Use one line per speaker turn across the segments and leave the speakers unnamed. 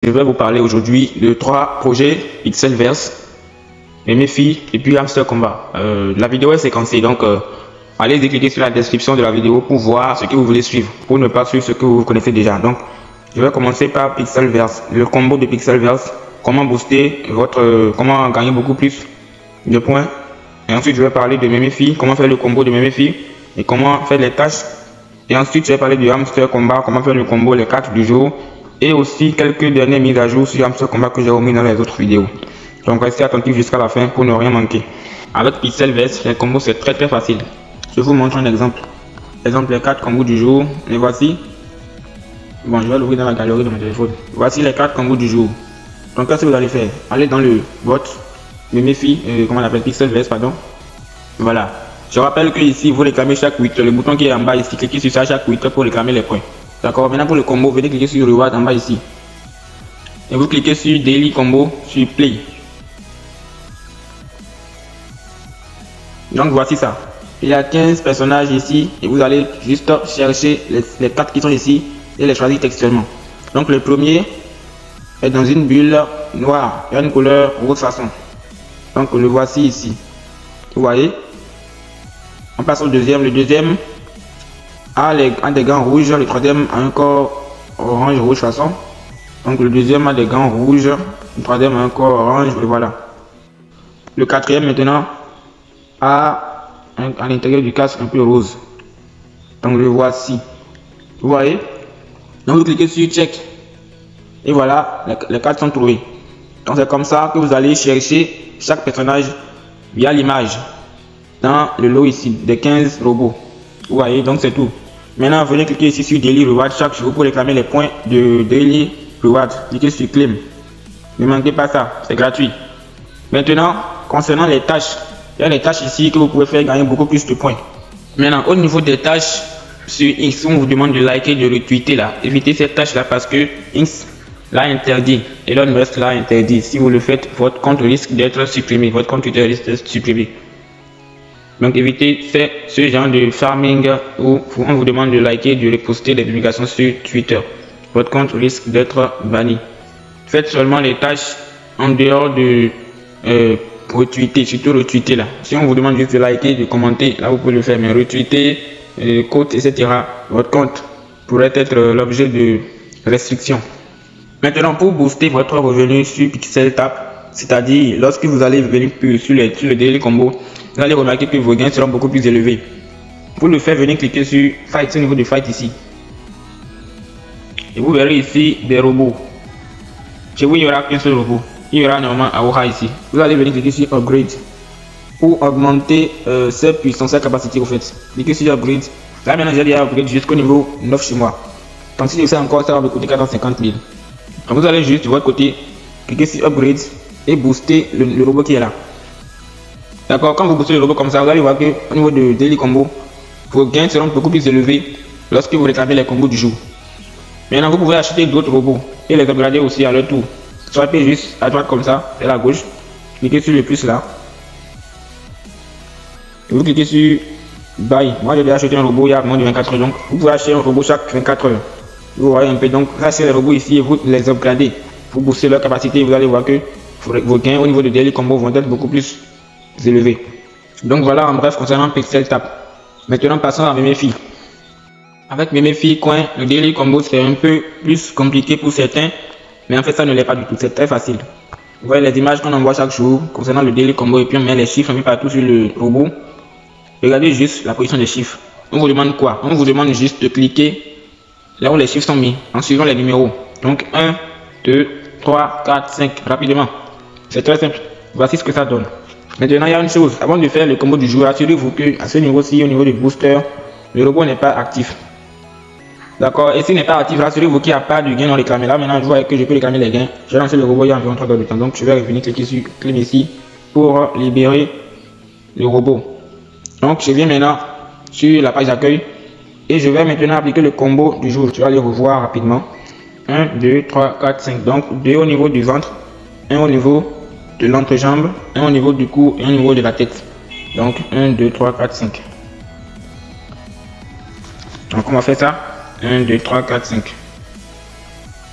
Je vais vous parler aujourd'hui de 3 projets Pixelverse, Memefi et puis Hamster Combat. La vidéo est séquencée, donc allez cliquer sur la description de la vidéo pour voir ce que vous voulez suivre, pour ne pas suivre ce que vous connaissez déjà. Donc je vais commencer par Pixelverse, le combo de Pixelverse, comment booster comment gagner beaucoup plus de points. Et ensuite je vais parler de Memefi, comment faire le combo de Memefi et comment faire les tâches. Et ensuite je vais parler du Hamster Combat, comment faire le combo, les 4 du jour. Et aussi quelques dernières mises à jour sur Hamster Combat que j'ai remis dans les autres vidéos. Donc restez attentifs jusqu'à la fin pour ne rien manquer. Avec Pixelverse, les combos c'est très facile. Je vous montre un exemple. Exemple, les 4 combos du jour. Les voici. Bon, je vais l'ouvrir dans la galerie de mon téléphone. Voici les 4 combos du jour. Donc qu'est-ce que vous allez faire? Allez dans le bot, Memefi, comment on appelle, Pixelverse, pardon. Voilà. Je rappelle que ici vous réclamez chaque 8, le bouton qui est en bas ici, cliquez sur ça chaque 8 pour réclamer les points. D'accord, maintenant pour le combo, venez cliquer sur Reward en bas ici. Et vous cliquez sur Daily Combo, sur Play. Donc voici ça. Il y a 15 personnages ici et vous allez juste chercher les 4 qui sont ici et les choisir textuellement. Donc le premier est dans une bulle noire, il y a une couleur rose façon. Donc le voici ici. Vous voyez? On passe au deuxième. Le deuxième a des gants rouges, le troisième a un corps orange rouge façon. Donc le deuxième a des gants rouges, le troisième a un corps orange et voilà. Le quatrième maintenant a à l'intérieur du casque un peu rose. Donc le voici. Vous voyez? Donc vous cliquez sur check et voilà, les 4 sont trouvés. Donc c'est comme ça que vous allez chercher chaque personnage via l'image dans le lot ici des 15 robots. Vous voyez, donc c'est tout. Maintenant, venez cliquer ici sur Daily Reward chaque jour pour réclamer les points de Daily Reward. Cliquez sur Claim. Ne manquez pas ça, c'est gratuit. Maintenant, concernant les tâches, il y a les tâches ici que vous pouvez faire gagner beaucoup plus de points. Maintenant, au niveau des tâches, sur X, on vous demande de liker, de retweeter là. Évitez cette tâche là parce que X l'a interdit. Elon Musk l'a interdit. Si vous le faites, votre compte risque d'être supprimé. Votre compte Twitter risque d'être supprimé. Donc évitez ce genre de farming où on vous demande de liker, de reposter des publications sur Twitter. Votre compte risque d'être banni. Faites seulement les tâches en dehors de retweeter, surtout retweeter là. Si on vous demande juste de liker, de commenter, là vous pouvez le faire, mais retweeter, quote, etc. Votre compte pourrait être l'objet de restrictions. Maintenant, pour booster votre revenu sur PixelTap, c'est-à-dire lorsque vous allez venir sur le Daily Combo, vous allez remarquer que vos gains seront beaucoup plus élevés. Pour le faire, venez cliquer sur Fight au niveau de Fight ici. Et vous verrez ici des robots. Chez vous, il n'y aura qu'un seul robot. Il y aura normalement Aura ici. Vous allez venir cliquer sur Upgrade pour augmenter ses puissances, sa capacité au fait. Cliquez sur Upgrade. Là maintenant, j'ai déjà upgrade jusqu'au niveau 9 chez moi. Donc si je fais encore, ça va me coûter 450 000. Donc vous allez juste de votre côté, cliquer sur Upgrade et booster le robot qui est là. D'accord, quand vous boostez le robot comme ça, vous allez voir que au niveau de Daily Combo, vos gains seront beaucoup plus élevés lorsque vous réclamez les combos du jour. Maintenant, vous pouvez acheter d'autres robots et les upgrader aussi à leur tour. Swipez juste à droite comme ça, et à gauche. Cliquez sur le plus là. Et vous cliquez sur Buy. Moi, j'ai déjà acheté un robot il y a moins de 24 heures. Donc, vous pouvez acheter un robot chaque 24 heures. Vous voyez un peu. Donc, achetez les robots ici et vous les upgradez. Vous boostez leur capacité. Vous allez voir que vos gains au niveau de Daily Combo vont être beaucoup plus élevés. Donc voilà en bref concernant PixelTap. Maintenant passons à Memefi. Avec Memefi Coin, le Daily Combo c'est un peu plus compliqué pour certains, mais en fait ça ne l'est pas du tout, c'est très facile. Vous voyez les images qu'on envoie chaque jour concernant le Daily Combo et puis on met les chiffres mis partout sur le robot. Regardez juste la position des chiffres. On vous demande quoi? On vous demande juste de cliquer là où les chiffres sont mis en suivant les numéros. Donc 1, 2, 3, 4, 5 rapidement. C'est très simple. Voici ce que ça donne. Maintenant, il y a une chose, avant de faire le combo du jour, assurez-vous que à ce niveau-ci, au niveau du booster, le robot n'est pas actif. D'accord? Et s'il n'est pas actif, assurez-vous qu'il n'y a pas de gain non réclamé. Là, maintenant, je vois que je peux réclamer les gains. J'ai lancé le robot il y a environ 3 heures de temps. Donc, je vais revenir cliquer sur Claim ici pour libérer le robot. Donc, je viens maintenant sur la page d'accueil et je vais maintenant appliquer le combo du jour. Je vais aller revoir rapidement. 1, 2, 3, 4, 5. Donc, 2 au niveau du ventre, 1 au niveau de l'entrejambe, un au niveau du cou et un au niveau de la tête. Donc 1, 2, 3, 4, 5. Donc on va faire ça. 1, 2, 3, 4, 5.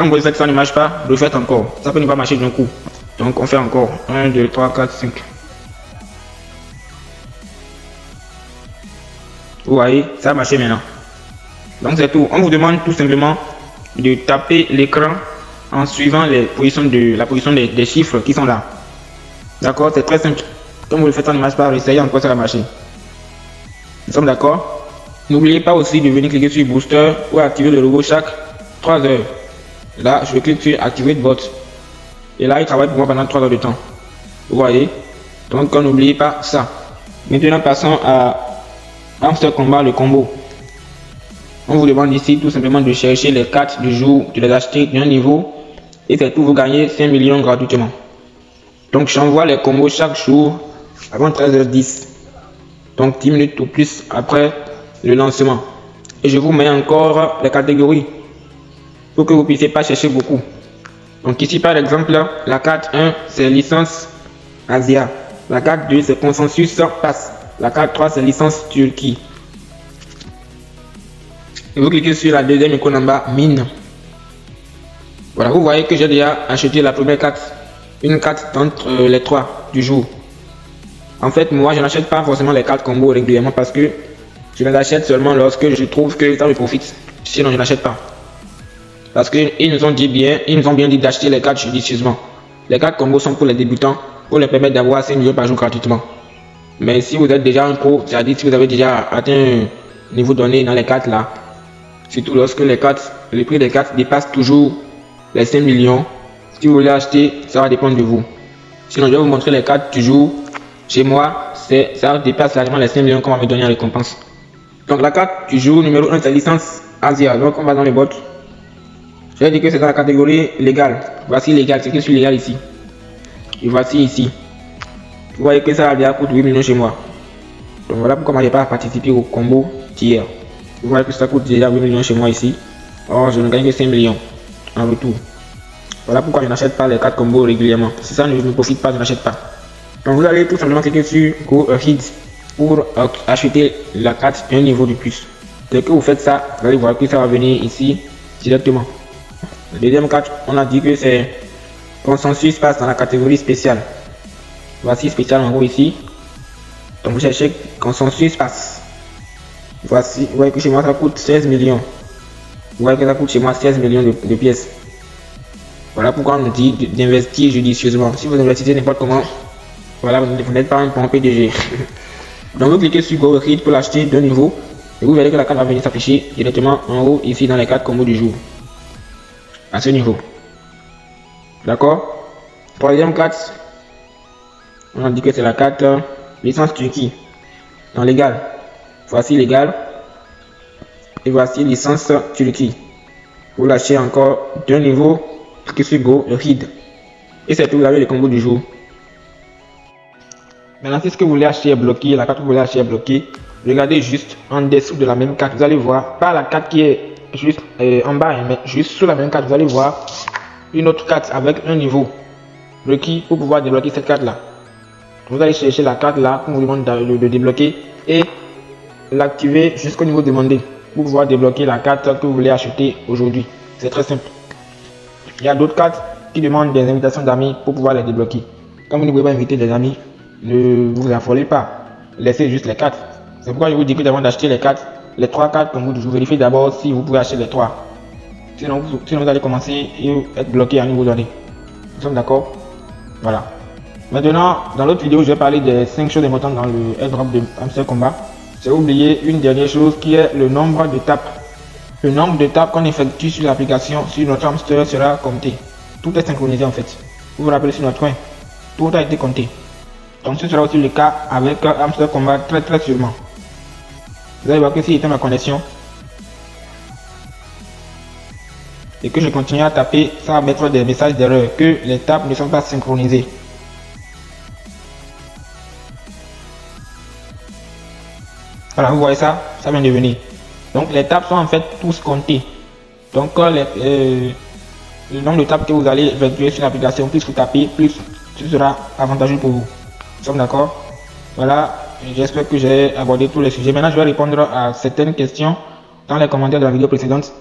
Quand vous faites ça ne marche pas, refaites encore. Ça peut ne pas marcher d'un coup. Donc on fait encore 1, 2, 3, 4, 5. Vous voyez, ça a marché maintenant. Donc c'est tout. On vous demande tout simplement de taper l'écran en suivant la position des chiffres qui sont là. D'accord, c'est très simple. Comme vous le faites, ça ne marche pas, essayez encore, ça va marcher. Nous sommes d'accord? N'oubliez pas aussi de venir cliquer sur Booster ou activer le logo chaque 3 heures. Là, je clique sur Activer bot. Et là, il travaille pour moi pendant 3 heures de temps. Vous voyez? Donc, n'oubliez pas ça. Maintenant, passons à Hamster Combat, le combo. On vous demande ici tout simplement de chercher les cartes du jour, de les acheter d'un niveau. Et c'est tout, vous gagnez 5 millions gratuitement. Donc, j'envoie les combos chaque jour avant 13h10. Donc 10 minutes ou plus après le lancement. Et je vous mets encore les catégories pour que vous puissiez pas chercher beaucoup. Donc ici par exemple, la carte 1 c'est licence Asia. La carte 2 c'est consensus passe. La carte 3 c'est licence Turquie. Et vous cliquez sur la deuxième icône en bas, mine. Voilà, vous voyez que j'ai déjà acheté la première carte. Une carte entre les 3 du jour. En fait, moi, je n'achète pas forcément les cartes combo régulièrement parce que je les achète seulement lorsque je trouve que ça me profite. Sinon, je n'achète pas. Parce qu'ils nous ont bien dit d'acheter les cartes judicieusement. Les cartes combo sont pour les débutants, pour les permettre d'avoir 5 millions par jour gratuitement. Mais si vous êtes déjà un pro, c'est-à-dire si vous avez déjà atteint un niveau donné dans les cartes là, surtout lorsque le prix des cartes dépasse toujours les 5 millions, si vous voulez acheter, ça va dépendre de vous. Sinon, je vais vous montrer les cartes du jour. Chez moi, ça dépasse largement les 5 millions qu'on va me donner en récompense. Donc la carte du jour numéro 1 c'est licence Asia. Donc on va dans les bots. Je vais dire que c'est dans la catégorie légale. Voici légal, c'est que je suis légal ici. Et voici ici. Vous voyez que ça a déjà coûté 8 millions chez moi. Donc voilà pourquoi moi j'ai pas participé au combo d'hier. Vous voyez que ça coûte déjà 8 millions chez moi ici. Or je ne gagne que 5 millions en retour. Voilà pourquoi je n'achète pas les cartes combo régulièrement. Si ça ne me profite pas, je n'achète pas. Donc vous allez tout simplement cliquer sur Go Ahead pour acheter la carte un niveau de plus. Dès que vous faites ça, vous allez voir que ça va venir ici directement. La deuxième carte, on a dit que c'est consensus passe dans la catégorie spéciale. Voici spécial en haut ici. Donc vous cherchez consensus passe. Voici, vous voyez que chez moi ça coûte 16 millions. Vous voyez que ça coûte chez moi 16 millions de pièces. Voilà pourquoi on nous dit d'investir judicieusement. Si vous investissez n'importe comment, voilà, vous n'êtes pas un bon PDG. Donc vous cliquez sur Go Ahead pour l'acheter d'un niveau et vous verrez que la carte va venir s'afficher directement en haut ici dans les cartes combos du jour. À ce niveau. D'accord. Troisième carte, on a dit que c'est la carte licence Turquie. Dans légal. Voici légal. Et voici licence Turquie. Vous l'achetez encore d'un niveau, cliquez sur Go Ahead. Et c'est tout, vous avez les combos du jour. Maintenant, si ce que vous voulez acheter est bloqué, la carte que vous voulez acheter est bloquée, regardez juste en dessous de la même carte. Vous allez voir, pas la carte qui est juste en bas, mais juste sous la même carte, vous allez voir une autre carte avec un niveau requis pour pouvoir débloquer cette carte là. Vous allez chercher la carte là qu'on vous demande de débloquer et l'activer jusqu'au niveau demandé pour pouvoir débloquer la carte que vous voulez acheter aujourd'hui. C'est très simple. Il y a d'autres cartes qui demandent des invitations d'amis pour pouvoir les débloquer. Comme vous ne pouvez pas inviter des amis, ne vous affolez pas, laissez juste les cartes. C'est pourquoi je vous dis que avant d'acheter les cartes, les 3 cartes comme vous vérifiez d'abord si vous pouvez acheter les 3. Sinon vous allez commencer et être bloqué à un niveau donné. Nous sommes d'accord? Voilà. Maintenant, dans l'autre vidéo, je vais parler des 5 choses importantes dans le airdrop de Hamster Combat. J'ai oublié une dernière chose qui est le nombre de tapes. Le nombre de tapes qu'on effectue sur l'application sur notre hamster sera compté. Tout est synchronisé en fait. Vous vous rappelez sur notre coin, tout a été compté. Donc ce sera aussi le cas avec Hamster Combat très sûrement. Vous allez voir que si j'éteins ma connexion et que je continue à taper, ça va mettre des messages d'erreur que les tapes ne sont pas synchronisées. Voilà, vous voyez ça, ça vient de venir. Donc les tapes sont en fait tous comptés. Donc le nombre de tapes que vous allez effectuer sur l'application, plus vous tapez, plus ce sera avantageux pour vous. Nous sommes d'accord? Voilà, j'espère que j'ai abordé tous les sujets. Maintenant, je vais répondre à certaines questions dans les commentaires de la vidéo précédente.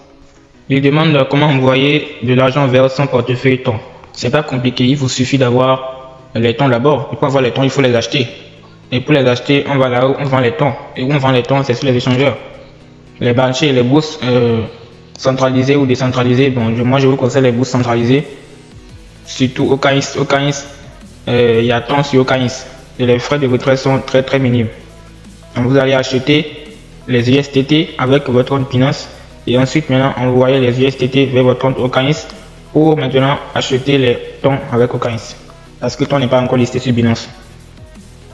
Il demande comment envoyer de l'argent vers son portefeuille ton. C'est pas compliqué, il vous suffit d'avoir les tons d'abord. Pour avoir les tons, il faut les acheter. Et pour les acheter, on va là où on vend les tons. Et où on vend les tons, c'est sur les échangeurs. Les marchés, les bourses centralisées ou décentralisées. Bon, moi je vous conseille les bourses centralisées. Surtout Okaïs. Okaïs, il y a tons sur Okaïs. Et les frais de retrait sont très minimes. Donc vous allez acheter les USDT avec votre compte Binance. Et ensuite, maintenant, envoyer les USDT vers votre compte Okaïs pour maintenant acheter les tons avec Okaïs. Parce que le ton n'est pas encore listé sur Binance.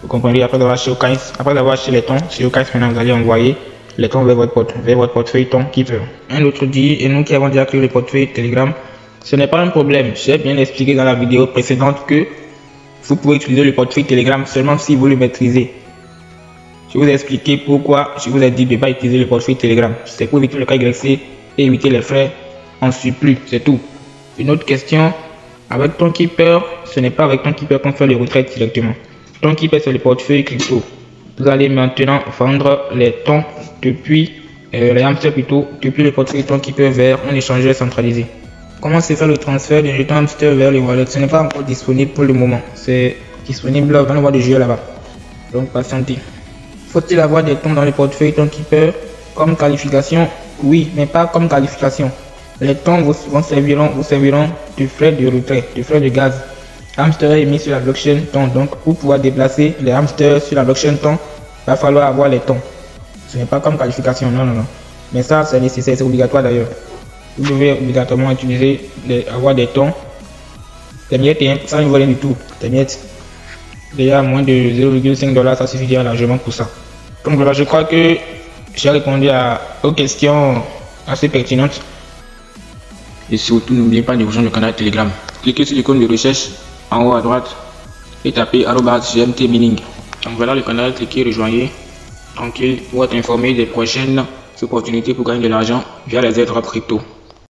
Vous comprenez, après avoir acheté Okaïs, après avoir acheté les tons sur Okaïs, maintenant vous allez envoyer les tons vers votre portefeuille ton Keeper. Un autre dit, et nous qui avons déjà créé le portefeuille Telegram, ce n'est pas un problème. J'ai bien expliqué dans la vidéo précédente que vous pouvez utiliser le portefeuille Telegram seulement si vous le maîtrisez. Je vous ai expliqué pourquoi je vous ai dit de ne pas utiliser le portefeuille Telegram. C'est pour éviter le KYC et éviter les frais en surplus, c'est tout. Une autre question, avec ton Keeper, ce n'est pas avec ton Keeper qu'on fait les retraites directement. Ton Keeper, c'est le portefeuille crypto. Vous allez maintenant vendre les tons depuis les hamsters plutôt, depuis le portefeuille ton Keeper vers un échangeur centralisé. Comment se fait le transfert de jetons hamster vers les wallets? Ce n'est pas encore disponible pour le moment. C'est disponible dans le mois de juillet là-bas. Donc patientez. Faut-il avoir des tons dans le portefeuille ton Keeper comme qualification? Oui, mais pas comme qualification. Les tons vous serviront de frais de retrait, de frais de gaz. Hamster est mis sur la blockchain ton, donc pour pouvoir déplacer les hamsters sur la blockchain ton, il va falloir avoir les tons. Ce n'est pas comme qualification, non. Mais ça, c'est nécessaire, c'est obligatoire d'ailleurs. Vous devez obligatoirement avoir des tons. Les miettes, ça ne vaut rien du tout. Les miettes, déjà moins de 0,5 $, ça suffit largement pour ça. Donc voilà, je crois que j'ai répondu aux questions assez pertinentes. Et surtout, n'oubliez pas de rejoindre le canal Telegram. Cliquez sur l'icône de recherche en haut à droite et tapez @GMT Mining. Donc voilà le canal, cliquez, rejoignez. Tranquille pour être informé des prochaines opportunités pour gagner de l'argent via les airdrops crypto.